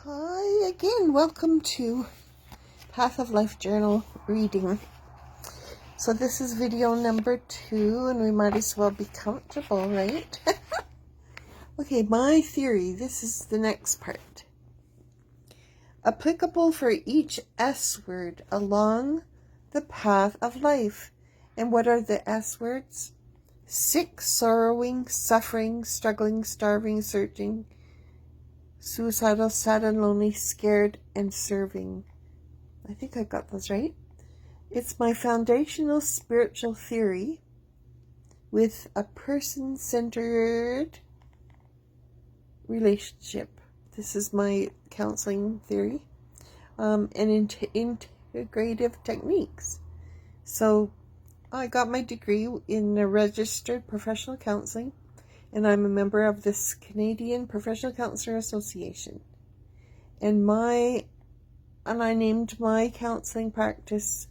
Hi again, welcome to Path of Life Journal reading. So this is video number 2 and we might as well be comfortable, right? Okay, my theory, this is the next part. Applicable for each S word along the path of life. And what are the S words? Sick, sorrowing, suffering, struggling, starving, searching, suicidal, sad and lonely, scared, and serving. I think I got those right. It's my foundational spiritual theory with a person-centered relationship. This is my counseling theory and integrative techniques. So I got my degree in registered professional counseling, and I'm a member of this Canadian Professional Counselor Association. And I named my counseling practice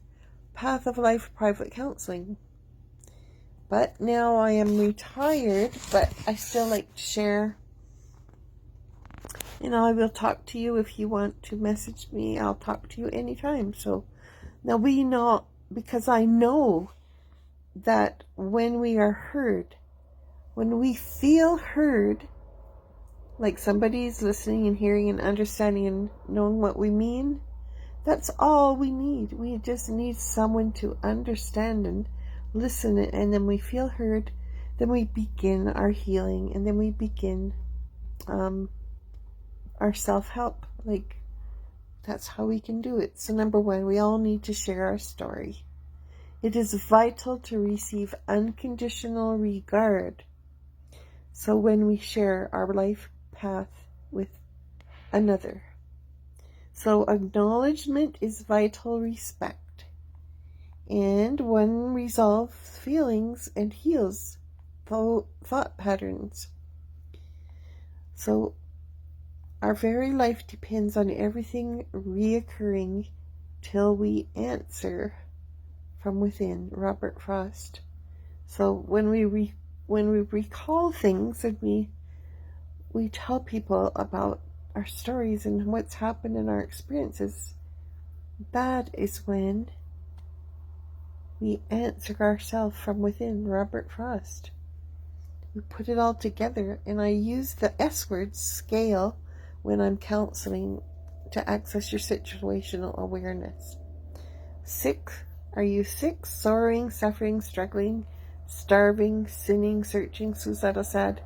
Path of Life Private Counseling. But now I am retired, but I still like to share. And I will talk to you if you want to message me. I'll talk to you anytime. So now because I know that when we are heard, when we feel heard, like somebody's listening and hearing and understanding and knowing what we mean, that's all we need. We just need someone to understand and listen, and then we feel heard. Then we begin our healing, and then we begin our self-help. Like, that's how we can do it. So number 1, we all need to share our story. It is vital to receive unconditional regard. So when we share our life path with another. So acknowledgement is vital respect. And one resolves feelings and heals thought patterns. So our very life depends on everything reoccurring till we answer from within. Robert Frost. So when we recall things and we tell people about our stories and what's happened in our experiences, that is when we answer ourselves from within. Robert Frost. We put it all together, and I use the S word scale when I'm counseling to access your situational awareness. Sick. Are you sick, sorrowing, suffering, struggling, starving, sinning, searching, suicidal, sad,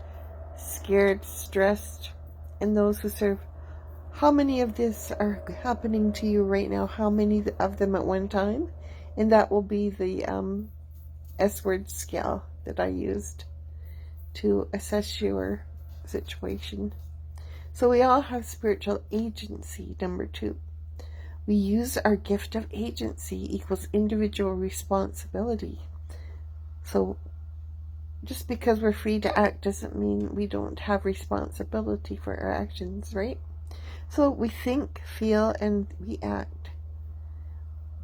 scared, stressed, and those who serve? How many of this are happening to you right now? How many of them at one time? And that will be the S word scale that I used to assess your situation. So we all have spiritual agency. Number 2. We use our gift of agency equals individual responsibility. So just because we're free to act doesn't mean we don't have responsibility for our actions, right? So we think, feel, and we act.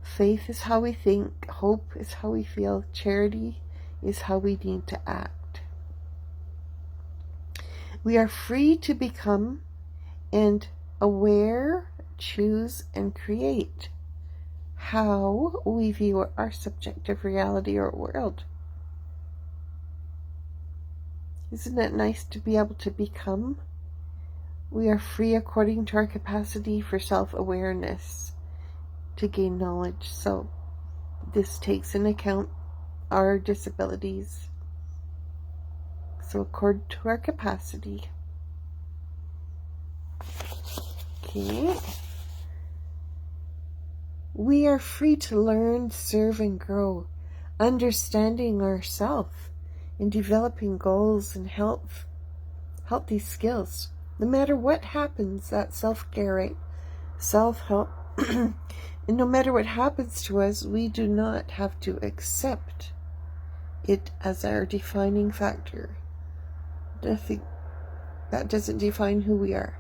Faith is how we think. Hope is how we feel. Charity is how we need to act. We are free to become and aware, choose, and create how we view our subjective reality or world. Isn't it nice to be able to become? We are free according to our capacity for self-awareness to gain knowledge. So this takes into account our disabilities. So according to our capacity. Okay. We are free to learn, serve, and grow, understanding ourselves and developing goals and healthy skills. No matter what happens, that self-care, right? Self-help. And no matter what happens to us, we do not have to accept it as our defining factor. Nothing that doesn't define who we are.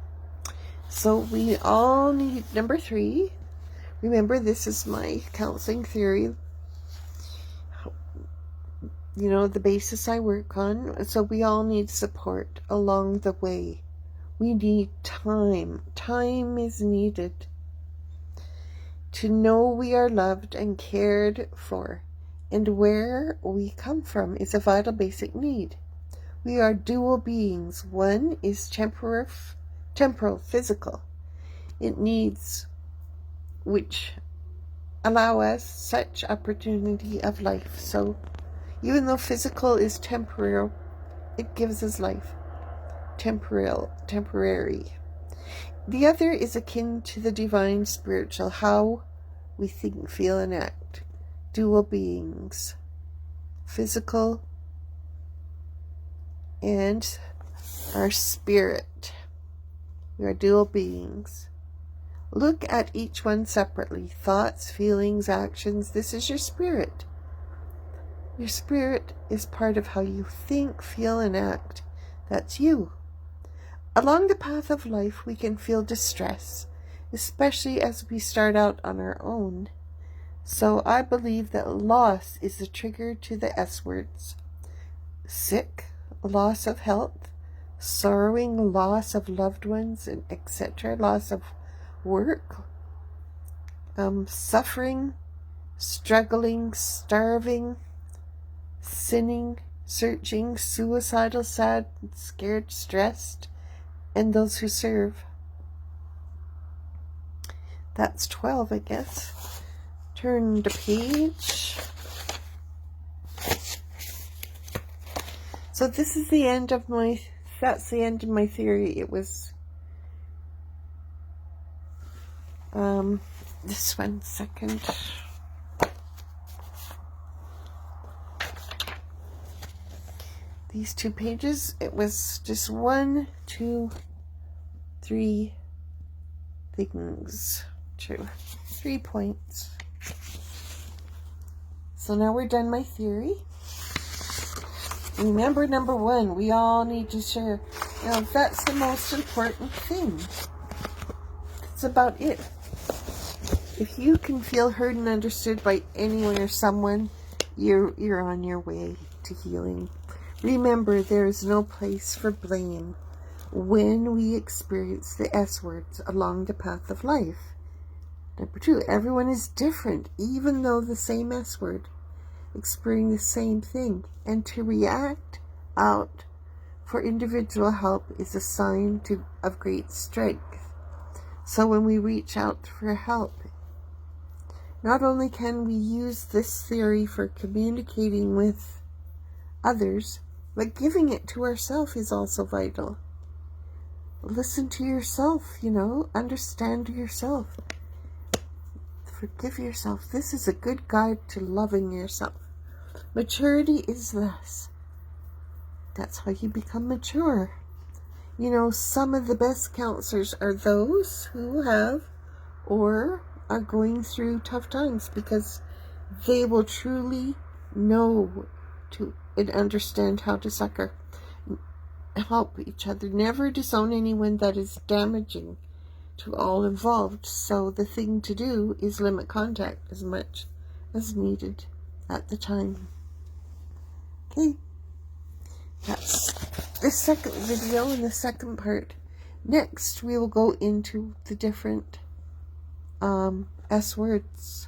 So we all need, number 3, remember this is my counseling theory, the basis I work on. So we all need support along the way We need time. Time is needed. To know we are loved and cared for, and where we come from is a vital basic need. We are dual beings. One is temporal, physical. It needs which allow us such opportunity of life. So even though physical is temporal, it gives us life. Temporary. The other is akin to the divine spiritual, how we think, feel, and act. Dual beings. Physical and our spirit. We are dual beings. Look at each one separately. Thoughts, feelings, actions. This is your spirit. Your spirit is part of how you think, feel, and act. That's you. Along the path of life, we can feel distress, especially as we start out on our own. So I believe that loss is the trigger to the S words. Sick, loss of health, sorrowing, loss of loved ones, and etc., loss of work, suffering, struggling, starving, sinning, searching, suicidal, sad, scared, stressed, and those who serve. That's 12, I guess. Turn the page. So this is the end of my, that's the end of my theory. It was, this 1 second. These 2 pages, it was just 1, 2, 3 things. 3 points. So now we're done my theory. Remember, number 1, we all need to share. Now, that's the most important thing. It's about it. If you can feel heard and understood by anyone or someone, you're on your way to healing. Remember, there is no place for blame when we experience the S words along the path of life. Number 2, everyone is different, even though the same S word, experiencing the same thing. And to react out for individual help is a sign of great strength. So when we reach out for help, not only can we use this theory for communicating with others, but giving it to ourselves is also vital. Listen to yourself, understand yourself. Forgive yourself. This is a good guide to loving yourself. Maturity is this. That's how you become mature. Some of the best counselors are those who have or are going through tough times, because they will truly know and understand how to succor, help each other, never disown anyone that is damaging to all involved. So the thing to do is limit contact as much as needed at the time. Okay, that's the second video and the second part. Next, we will go into the different S words.